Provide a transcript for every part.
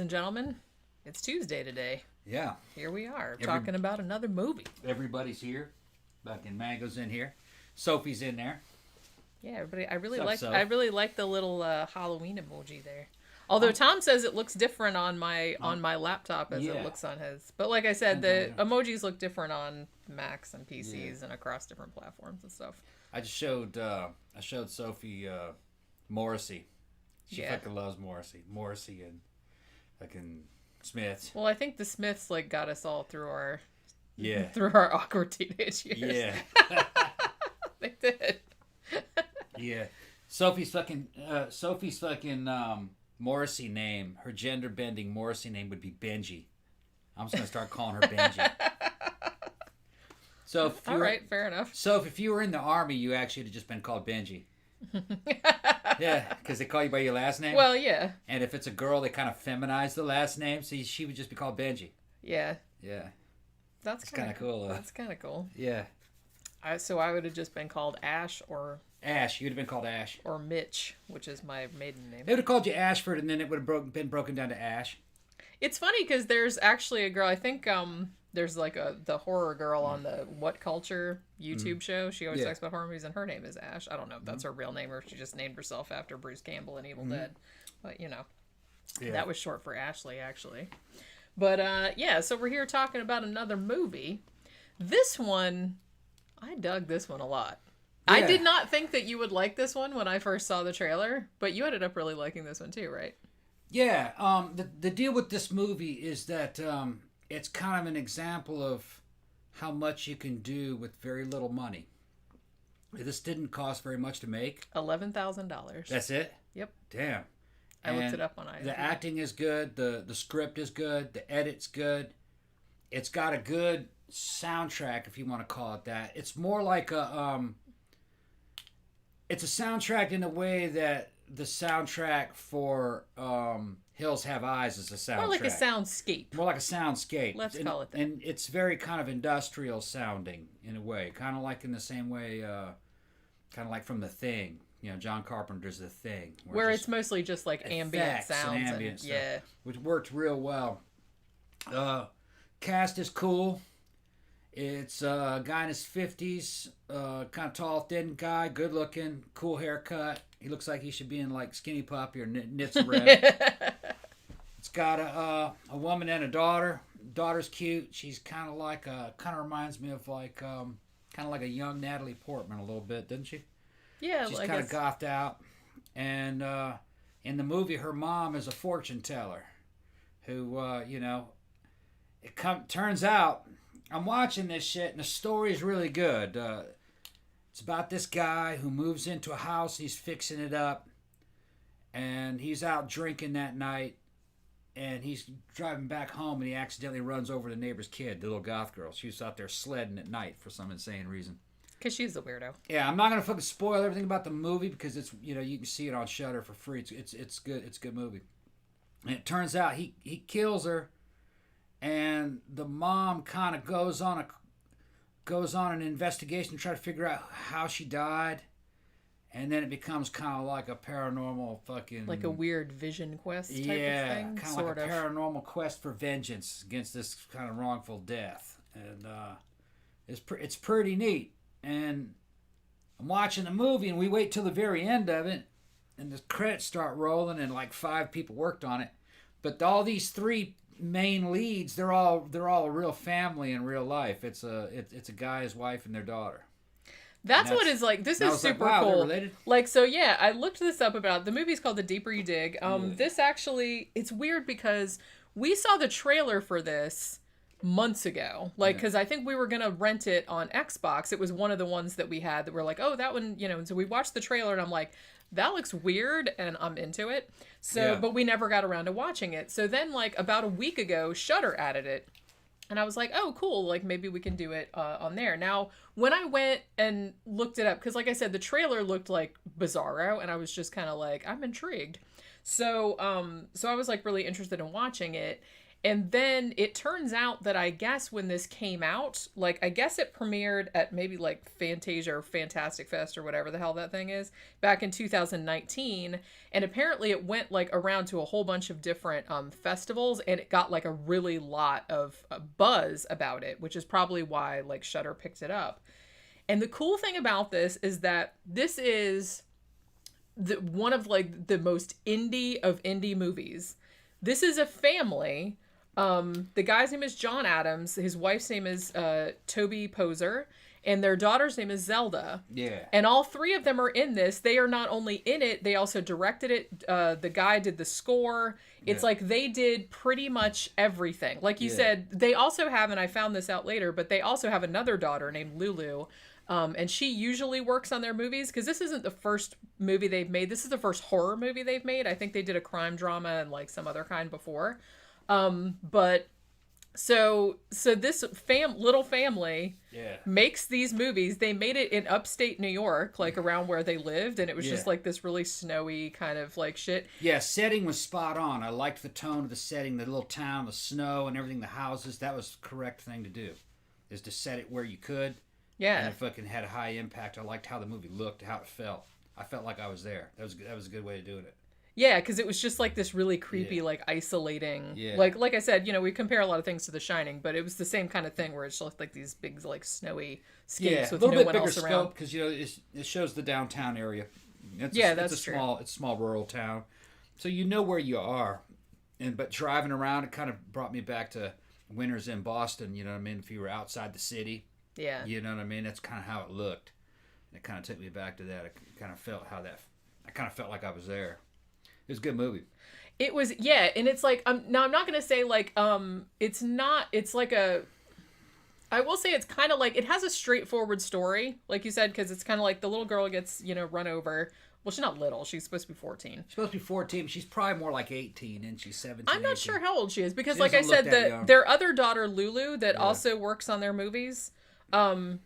and gentlemen, it's Tuesday today. Yeah. Here we are, talking about another movie. Everybody's here. Fucking Mango's in here. Sophie's in there. Yeah, everybody. I really like the little Halloween emoji there. Although Tom says it looks different on my laptop as it looks on his. But like I said, the emojis look different on Macs and PCs and across different platforms and stuff. I just showed Sophie Morrissey. She fucking loves Morrissey. Morrissey and fucking Smiths. Well, I think the Smiths like got us all through our through our awkward teenage years. Yeah. They did. Yeah. Sophie's fucking Morrissey name, her gender bending Morrissey name would be Benji. I'm just gonna start calling her Benji. So all right, fair enough. So if you were in the army, you actually would have just been called Benji. Yeah, because they call you by your last name. Well, yeah. And if it's a girl, they kind of feminize the last name, so she would just be called Benji. Yeah. Yeah. That's kind of cool. That's kind of cool. Yeah. So I would have just been called Ash or... Ash. You would have been called Ash. Or Mitch, which is my maiden name. They would have called you Ashford, and then it would have been broken down to Ash. It's funny because there's actually a girl, I think there's like the horror girl on the What Culture YouTube show. She always talks about horror movies, and her name is Ash. I don't know if that's her real name or if she just named herself after Bruce Campbell in Evil Dead. But, you know, that was short for Ashley, actually. But, so we're here talking about another movie. This one, I dug this one a lot. Yeah. I did not think that you would like this one when I first saw the trailer, but you ended up really liking this one too, right? Yeah. The deal with this movie is that it's kind of an example of how much you can do with very little money. This didn't cost very much to make. $11,000. That's it? Yep. Damn. I looked it up on IMDb. The acting is good. The script is good. The edit's good. It's got a good soundtrack, if you want to call it that. It's more like it's a soundtrack in a way that the soundtrack for Hills Have Eyes is a soundtrack. More like a soundscape. More like a soundscape. Let's call it that. And it's very kind of industrial sounding in a way. Kind of like in the same way, kind of like from The Thing. You know, John Carpenter's The Thing. Where it's mostly just like ambient sounds. And ambient stuff, yeah. Which worked real well. Cast is cool. It's a guy in his 50s, kind of tall, thin guy, good looking, cool haircut. He looks like he should be in like Skinny Puppy or Knits a Rep. It's got a woman and a daughter. Daughter's cute. She's kind of reminds me of like kind of like a young Natalie Portman a little bit, doesn't she? Yeah, she's kind of gothed out. And in the movie, her mom is a fortune teller, who turns out. I'm watching this shit, and the story is really good. It's about this guy who moves into a house, he's fixing it up, and he's out drinking that night, and he's driving back home, and he accidentally runs over the neighbor's kid, the little goth girl. She was out there sledding at night for some insane reason. Because she's a weirdo. Yeah, I'm not going to fucking spoil everything about the movie, because it's, you can see it on Shudder for free. It's good. It's a good movie. And it turns out he kills her. And the mom kind of goes on an investigation to try to figure out how she died, and then it becomes kind of like a paranormal fucking like a weird vision quest type of thing. Yeah, kind of like a paranormal quest for vengeance against this kind of wrongful death, and it's pretty neat. And I'm watching the movie, and we wait till the very end of it, and the credits start rolling, and like 5 people worked on it, but all these 3 main leads, they're all a real family in real life. It's a guy, his wife, and their daughter. That's what it's like. This is super cool. Like, so yeah, I looked this up about the movie's called The Deeper You Dig. This actually, it's weird because we saw the trailer for this months ago. Like, because I think we were gonna rent it on Xbox. It was one of the ones that we had that were like, oh, that one, And so we watched the trailer, and I'm like, that looks weird, and I'm into it. So, but we never got around to watching it. So then, like, about a week ago, Shudder added it. And I was like, oh, cool. Like, maybe we can do it on there. Now, when I went and looked it up, because like I said, the trailer looked like Bizarro, and I was just kind of like, I'm intrigued. So I was, like, really interested in watching it. And then it turns out that I guess when this came out, like, I guess it premiered at maybe like Fantasia or Fantastic Fest or whatever the hell that thing is back in 2019. And apparently it went like around to a whole bunch of different festivals, and it got like a really lot of buzz about it, which is probably why like Shudder picked it up. And the cool thing about this is that this is one of like the most indie of indie movies. This is a family. The guy's name is John Adams. His wife's name is Toby Poser. And their daughter's name is Zelda. Yeah. And all three of them are in this. They are not only in it, they also directed it. The guy did the score. It's like they did pretty much everything. Like you said, they also have, and I found this out later, but they also have another daughter named Lulu. And she usually works on their movies, because this isn't the first movie they've made. This is the first horror movie they've made. I think they did a crime drama and like some other kind before. But so this little family makes these movies. They made it in upstate New York, like around where they lived, and it was just like this really snowy kind of like shit. Yeah, setting was spot on. I liked the tone of the setting, the little town, the snow and everything, the houses. That was the correct thing to do, is to set it where you could. Yeah. And it fucking had a high impact. I liked how the movie looked, how it felt. I felt like I was there. That was a good way of doing it. Yeah, because it was just like this really creepy, like isolating. Yeah. Like I said, we compare a lot of things to The Shining, but it was the same kind of thing where it's just like these big, like snowy scapes with no one else around. Yeah, a little bit bigger scope, because it shows the downtown area. That's true. It's a small rural town, so you know where you are. But driving around, it kind of brought me back to winters in Boston. You know what I mean? If you were outside the city. Yeah. You know what I mean? That's kind of how it looked. It kind of took me back to that. I kind of felt like I was there. It was a good movie. It was, yeah, and it's like, now I'm not going to say like, it's like I will say it's kind of like, it has a straightforward story, like you said, because it's kind of like the little girl gets, run over. Well, she's not little. She's supposed to be 14. She's supposed to be 14. She's probably more like 18, and she's 17. I'm not 18. sure how old she is, because like I said, their other daughter, Lulu, that also works on their movies,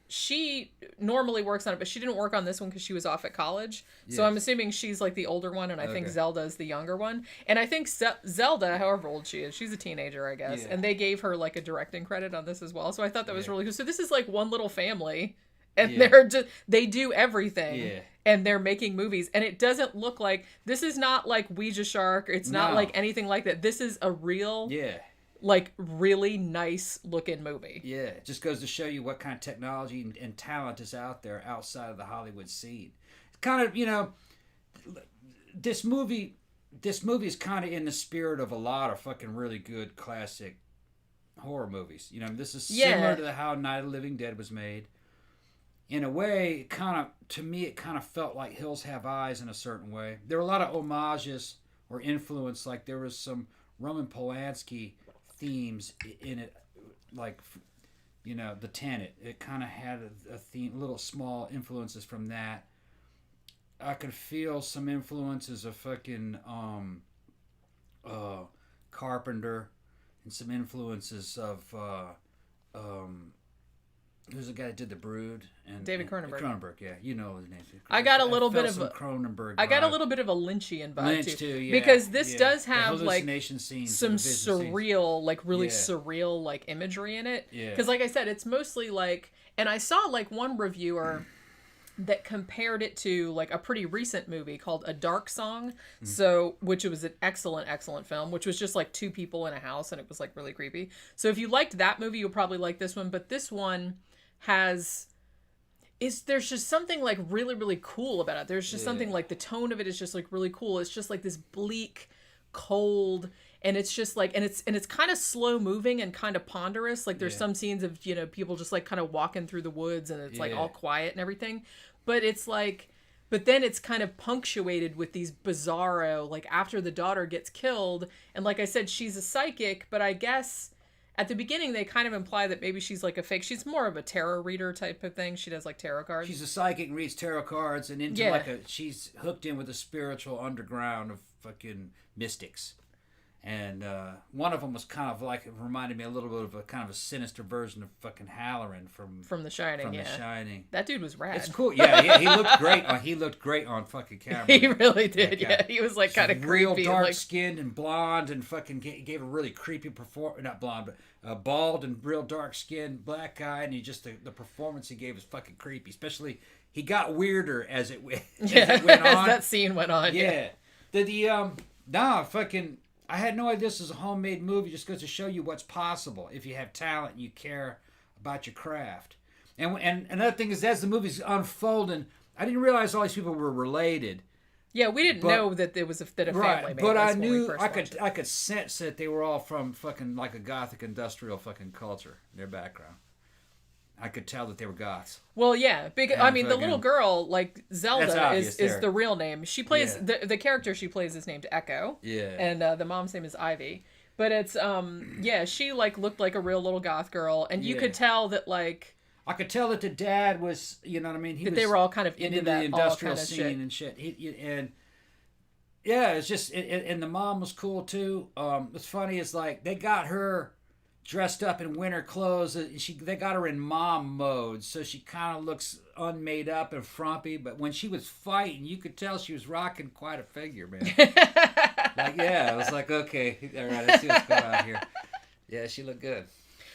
she normally works on it, but she didn't work on this one because she was off at college. Yes. So I'm assuming she's like the older one, and I think Zelda is the younger one. And I think Zelda, however old she is, she's a teenager, I guess. Yeah. And they gave her like a directing credit on this as well. So I thought that was really cool. So this is like one little family, and they do everything. Yeah. And they're making movies, and it doesn't look like, this is not like Ouija Shark. It's not like anything like that. This is a real, like really nice looking movie. Yeah, it just goes to show you what kind of technology and talent is out there outside of the Hollywood scene. It's kind of, this movie is kind of in the spirit of a lot of fucking really good classic horror movies. This is similar to how Night of the Living Dead was made. In a way, to me, it kind of felt like Hills Have Eyes in a certain way. There were a lot of homages or influence, like there was some Roman Polanski themes in it, like, The Tenet. It kind of had a theme, little small influences from that. I could feel some influences of fucking Carpenter, and some influences of who's the guy that did The Brood? And David Cronenberg. Cronenberg, yeah, you know his name. I got a little bit of a Cronenberg. I got a little bit of a Lynchian vibe Lynch too, yeah, because this does have like scenes, some surreal, like really surreal, like imagery in it. Yeah. Because like I said, it's mostly like, and I saw like one reviewer that compared it to like a pretty recent movie called A Dark Song, which was an excellent film, which was just like two people in a house, and it was like really creepy. So if you liked that movie, you'll probably like this one. But this one there's just something like really, really cool about it. There's just something like the tone of it is just like really cool. It's just like this bleak, cold, and it's just like, and it's kind of slow moving and kind of ponderous. Like there's some scenes of, people just like kind of walking through the woods, and it's like all quiet and everything. But it's like, but then it's kind of punctuated with these bizarro, like after the daughter gets killed. And like I said, she's a psychic, but I guess at the beginning, they kind of imply that maybe she's like a fake. She's more of a tarot reader type of thing. She does like tarot cards. She's a psychic and reads tarot cards, and into she's hooked in with a spiritual underground of fucking mystics. And one of them was kind of like, it reminded me a little bit of a kind of a sinister version of fucking Halloran from The Shining. From The Shining. That dude was rad. It's cool. Yeah, he looked great. He looked great on fucking camera. He really did. Yeah, he was like kind of real creepy, dark skinned and blonde, and fucking gave a really creepy not blonde, but bald and real dark skinned black guy. And the performance he gave was fucking creepy. Especially he got weirder as it went on. As that scene went on. Yeah. Fucking. I had no idea this was a homemade movie. Just goes to show you what's possible if you have talent and you care about your craft. And another thing is, as the movie's unfolding, I didn't realize all these people were related. Yeah, we didn't know that it was a family. Right, but I knew I could sense that they were all from fucking like a gothic industrial fucking culture. Their background. I could tell that they were goths. Well, yeah, because I mean, the little girl, like Zelda, is the real name. She plays the character she plays is named Echo. Yeah. And the mom's name is Ivy. But it's she like looked like a real little goth girl, and you could tell that like. I could tell that the dad was, you know what I mean. They were all kind of into that the industrial all kind of scene and shit. It's just, and the mom was cool too. What's funny is like they got her dressed up in winter clothes. They got her in mom mode, so she kind of looks unmade up and frumpy. But when she was fighting, you could tell she was rocking quite a figure, man. I was like, okay, all right, I see what's going on here. Yeah, she looked good.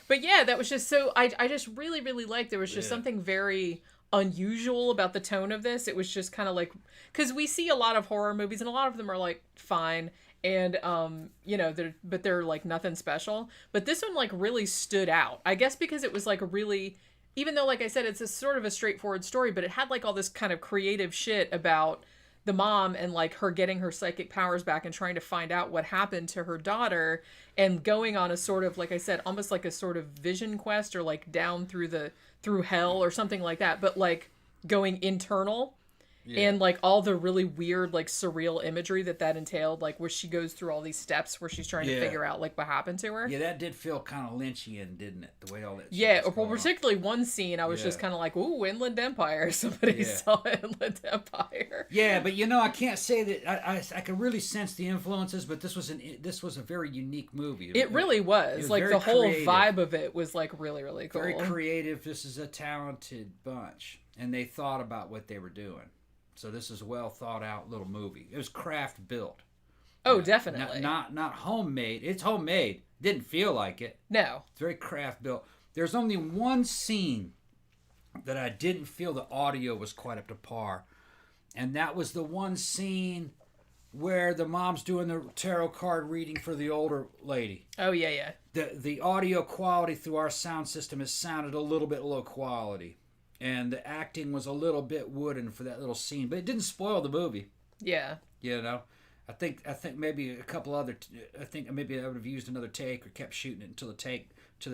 But yeah, that was just so. I just really liked. There was just something very unusual about the tone of this. It was just kind of like, because we see a lot of horror movies and a lot of them are like fine. And, they're like nothing special. But this one like really stood out. I guess because it was like a really, even though like I said, it's a sort of a straightforward story, but it had like all this kind of creative shit about the mom and like her getting her psychic powers back and trying to find out what happened to her daughter and going on a sort of, like I said, almost like a sort of vision quest or like down through hell or something like that. But like going internal. Yeah. And like all the really weird like surreal imagery that entailed, like where she goes through all these steps where she's trying to figure out like what happened to her. Yeah, that did feel kind of Lynchian, didn't it? The way all that. Yeah, well, particularly one scene, I was just kind of like, "Ooh, Inland Empire!" Somebody saw Inland Empire. Yeah, but I can't say that I could really sense the influences, but this was a very unique movie. It really was. It was like the whole vibe of it was like really cool. Very creative. This is a talented bunch, and they thought about what they were doing. So this is a well thought out little movie. It was craft built. Oh, definitely. Not homemade. It's homemade. Didn't feel like it. No. It's very craft built. There's only one scene that I didn't feel the audio was quite up to par. And that was the one scene where the mom's doing the tarot card reading for the older lady. Oh, yeah. The audio quality through our sound system has sounded a little bit low quality. And the acting was a little bit wooden for that little scene, but it didn't spoil the movie. Yeah. I think maybe a couple other. I think maybe I would have used another take or kept shooting it until the take till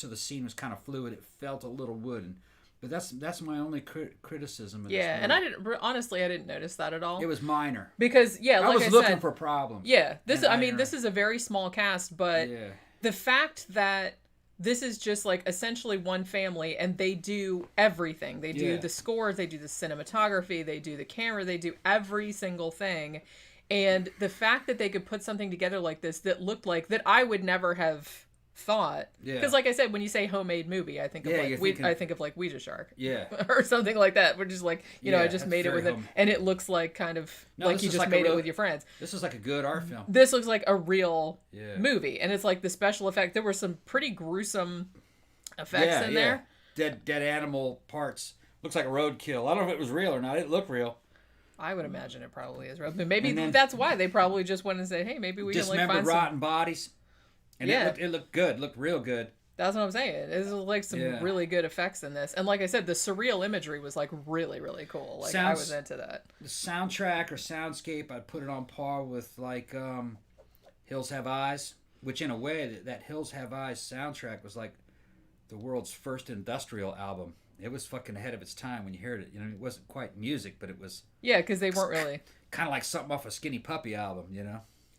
the scene was kind of fluid. It felt a little wooden, but that's my only criticism. Of this movie. And I didn't notice that at all. It was minor because I was looking for problems. Yeah, this is a very small cast, but the fact that this is just like essentially one family and they do everything. They do the scores, they do the cinematography, they do the camera, they do every single thing. And the fact that they could put something together like this that looked like that I would never have thought. Yeah. Because like I said, when you say homemade movie, I think of I think of like Ouija Shark. Yeah. Or something like that. We're just like, I just made it with it. And it looks like kind of like you just made it with your friends. This is like a good art film. This looks like a real movie. And it's like the special effect. There were some pretty gruesome effects in there. Dead animal parts. Looks like a roadkill. I don't know if it was real or not. It looked real. I would imagine it probably is real. But maybe that's why they probably just went and said, hey, maybe we can like find rotten bodies. And it looked good. Looked real good. That's what I'm saying. There's like some really good effects in this. And like I said, the surreal imagery was like really, really cool. Like I was into that. The soundtrack or soundscape, I'd put it on par with like Hills Have Eyes, which in a way that Hills Have Eyes soundtrack was like the world's first industrial album. It was fucking ahead of its time when you heard it. It wasn't quite music, but it was... Yeah, because they weren't really... Kind of like something off a Skinny Puppy album,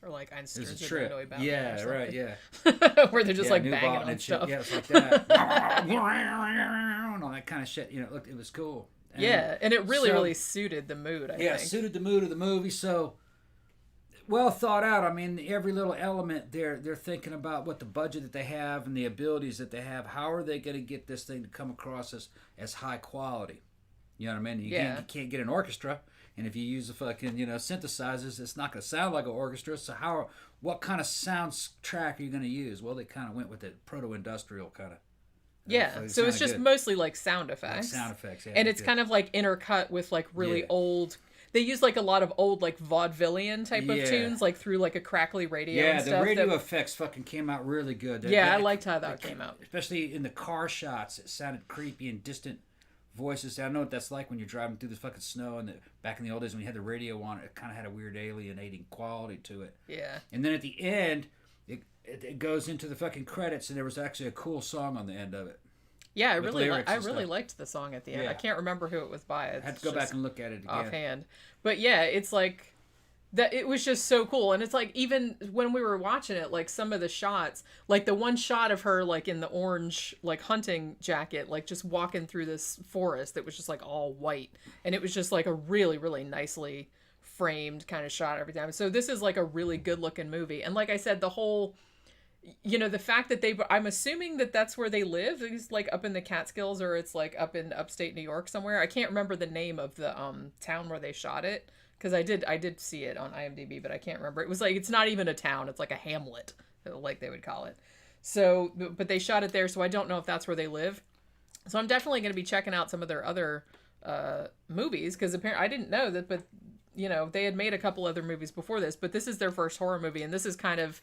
Or like Einstein's Trip. Yeah, right, yeah. Where they're just like banging on stuff. Yeah, it's like that. And all that kind of shit. It was cool. And it really suited the mood, I think. Yeah, it suited the mood of the movie. So well thought out. I mean, every little element they're thinking about what the budget that they have and the abilities that they have. How are they going to get this thing to come across as high quality? You know what I mean? You can't get an orchestra, and if you use the fucking synthesizers, it's not going to sound like an orchestra. So what kind of soundtrack are you going to use? Well, they kind of went with the proto-industrial kind of. Yeah, so it's just mostly like sound effects. Like sound effects, yeah. And it's kind of like intercut with like really old. They use like a lot of old like vaudevillian type of tunes, like through like a crackly radio. Yeah, and stuff the radio effects fucking came out really good. I liked how that came out. Especially in the car shots, it sounded creepy and distant voices. I know what that's like when you're driving through this fucking snow. And back in the old days when you had the radio on, it kind of had a weird alienating quality to it. Yeah. And then at the end, it goes into the fucking credits, and there was actually a cool song on the end of it. Yeah, I really liked the song at the end. Yeah. I can't remember who it was by. I had to go back and look at it again. Offhand. But yeah, it's like that. It was just so cool. And it's like, even when we were watching it, like some of the shots, like the one shot of her like in the orange like hunting jacket, like just walking through this forest that was just like all white. And it was just like a really, really nicely framed kind of shot every time. So this is like a really good looking movie. And like I said, the whole... the fact that I'm assuming that that's where they live. It's like up in the Catskills, or it's like up in upstate New York somewhere. I can't remember the name of the town where they shot it, because I did see it on IMDb, but I can't remember. It was like, it's not even a town. It's like a hamlet, like they would call it. So, but they shot it there, so I don't know if that's where they live. So I'm definitely going to be checking out some of their other movies, because apparently I didn't know that, but they had made a couple other movies before this, but this is their first horror movie, and this is kind of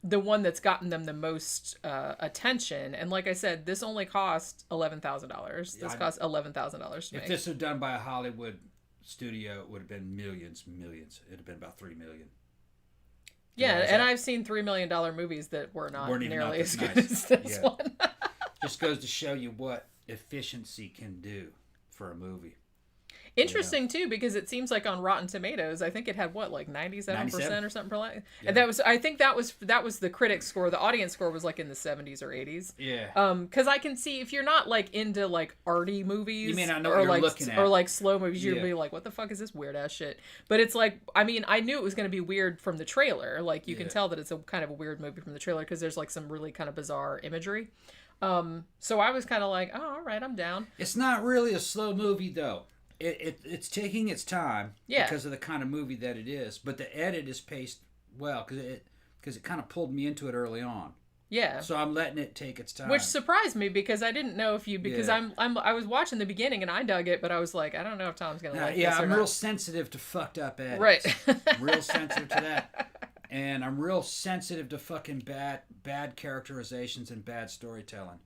the one that's gotten them the most attention. And like I said, this only cost $11,000. This cost $11,000 to make. If this was done by a Hollywood studio, it would have been millions. It'd have been about $3 million. Yeah, and I've seen $3 million movies that weren't nearly as good as this one. Just goes to show you what efficiency can do for a movie. Interesting too, because it seems like on Rotten Tomatoes, I think it had like 97% or something like that. Yeah. And I think that was the critic score. The audience score was like in the 70s or 80s. Yeah. Because I can see, if you're not like into like arty movies, you may not know what you're looking at, or like slow movies, you'll be like, what the fuck is this weird ass shit? But it's like, I mean, I knew it was going to be weird from the trailer. Like you can tell that it's a kind of a weird movie from the trailer, because there's like some really kind of bizarre imagery. So I was kind of like, oh, all right, I'm down. It's not really a slow movie though. It's taking its time because of the kind of movie that it is, but the edit is paced well because it kind of pulled me into it early on. Yeah. So I'm letting it take its time. Which surprised me, because I didn't know if I was watching the beginning and I dug it, but I was like, I don't know if Tom's gonna like this or I'm not. real sensitive to fucked up edits. Right. Real sensitive to that. And I'm real sensitive to fucking bad characterizations and bad storytelling.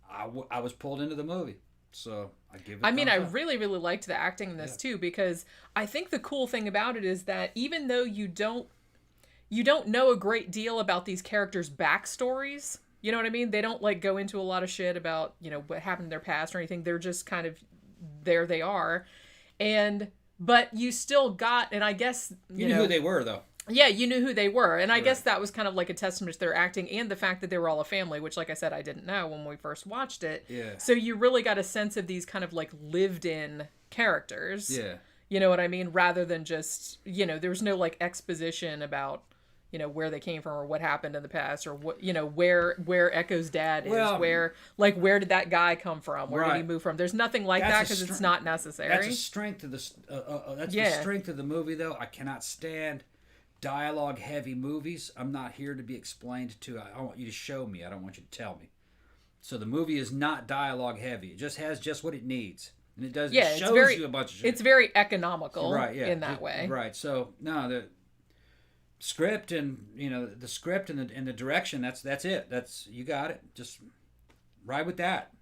I was pulled into the movie. So I give it. I mean, I really, really liked the acting in this too, because I think the cool thing about it is that even though you don't know a great deal about these characters' backstories, you know what I mean? They don't like go into a lot of shit about, what happened in their past or anything. They're just kind of there they are. But you still got, and I guess you knew who they were though. Yeah, you knew who they were. And I guess that was kind of like a testament to their acting and the fact that they were all a family, which, like I said, I didn't know when we first watched it. Yeah. So you really got a sense of these kind of like lived-in characters. Yeah. You know what I mean? Rather than just, there was no like exposition about, where they came from or what happened in the past, or what, where Echo's dad is, where did that guy come from? Where did he move from? There's nothing like that, because it's not necessary. That's a strength of the strength of the movie, though. I cannot stand dialogue heavy movies. I'm not here to be explained to. I want you to show me. I don't want you to tell me. So the movie is not dialogue heavy. It just has just what it needs, and it does. It shows you a bunch of shit. It's very economical, in that way. Right. So no, the script and the script and the direction. That's it. That's, you got it. Just ride with that.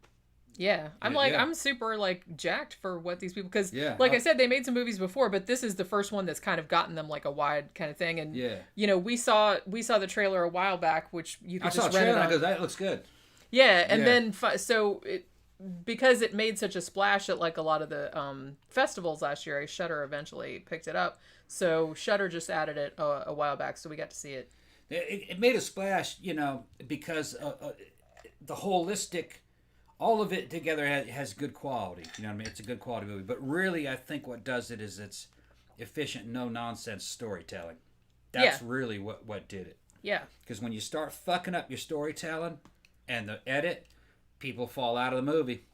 Yeah, I'm super like jacked for what these people, because I said, they made some movies before, but this is the first one that's kind of gotten them like a wide kind of thing. And we saw the trailer a while back, which you could just rent it on. I go, that looks good. Yeah, and then because it made such a splash at like a lot of the festivals last year, Shudder eventually picked it up. So Shudder just added it a while back, so we got to see it. It made a splash, because the holistic. All of it together has good quality. You know what I mean? It's a good quality movie. But really, I think what does it is it's efficient, no-nonsense storytelling. That's really what did it. Yeah. Because when you start fucking up your storytelling and the edit, people fall out of the movie.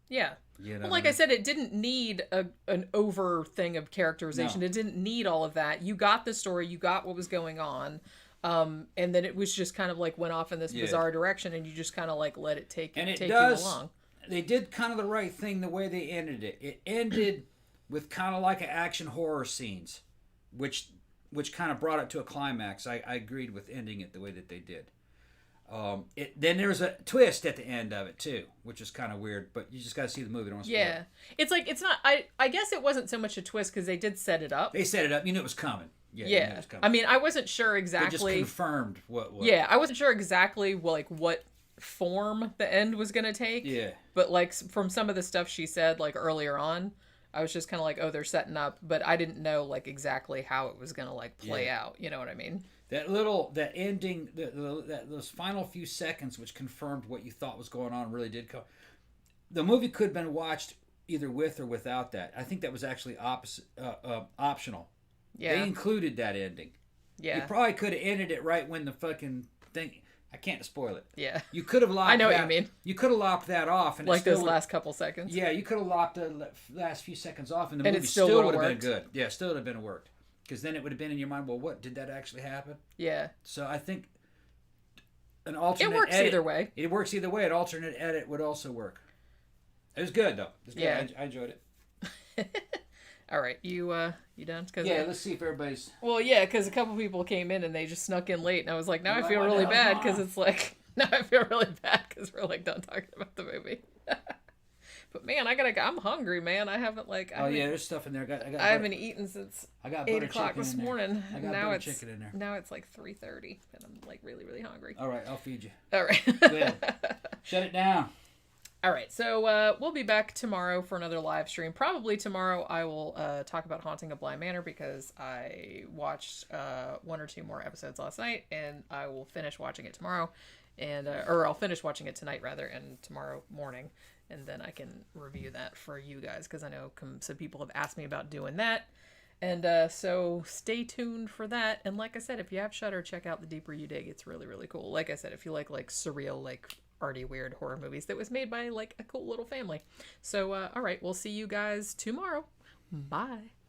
Yeah. Well, like I said, it didn't need an over thing of characterization. No. It didn't need all of that. You got the story. You got what was going on. And then it was just kind of like went off in this bizarre direction, and you just kind of like let it take you along. They did kind of the right thing the way they ended it. It ended with kind of like an action horror scenes, which kind of brought it to a climax. I agreed with ending it the way that they did. Then there was a twist at the end of it too, which is kind of weird, but you just got to see the movie. Don't yeah, it's like it's not. I guess it wasn't so much a twist because they did set it up. They set it up. You knew it was coming. Yeah. It was coming. I mean, I wasn't sure exactly. They just confirmed what. Yeah, I wasn't sure exactly what form the end was gonna take. Yeah. But like from some of the stuff she said like earlier on, I was just kind of like, oh, they're setting up, but I didn't know like exactly how it was gonna like play out. You know what I mean? That ending, those final few seconds, which confirmed what you thought was going on, really did come. The movie could have been watched either with or without that. I think that was actually optional. Yeah. They included that ending. Yeah. You probably could have ended it right when the fucking thing. I can't spoil it. Yeah. You could have lopped. I know what you mean. You could have lopped that off, and like those last couple seconds. Yeah, you could have lopped the last few seconds off, and the movie still would have been good. Yeah, still would have been worked. Because then it would have been in your mind, well, what? Did that actually happen? Yeah. So I think an alternate edit... It works either way. It works either way. An alternate edit would also work. It was good, though. It was good. Yeah. I enjoyed it. All right. You done? Yeah, let's see if everybody's... Well, yeah, because a couple people came in and they just snuck in late. And I was like, now I feel really bad because it's like... Now I feel really bad because we're like done talking about the movie. But man, I'm hungry, man. I haven't like. There's stuff in there. I haven't eaten since 8 o'clock this morning. I got butter chicken in there. Now it's like 3:30, and I'm like really, really hungry. All right, I'll feed you. All right. Good. Shut it down. All right, so we'll be back tomorrow for another live stream. Probably tomorrow I will talk about Haunting of Bly Manor because I watched 1 or 2 more episodes last night, and I will finish watching it tomorrow, and or I'll finish watching it tonight rather, and tomorrow morning. And then I can review that for you guys because I know some people have asked me about doing that. And so stay tuned for that. And like I said, if you have Shudder, check out The Deeper You Dig. It's really, really cool. Like I said, if you like surreal, like arty, weird horror movies that was made by like a cool little family. So, all right, we'll see you guys tomorrow. Bye.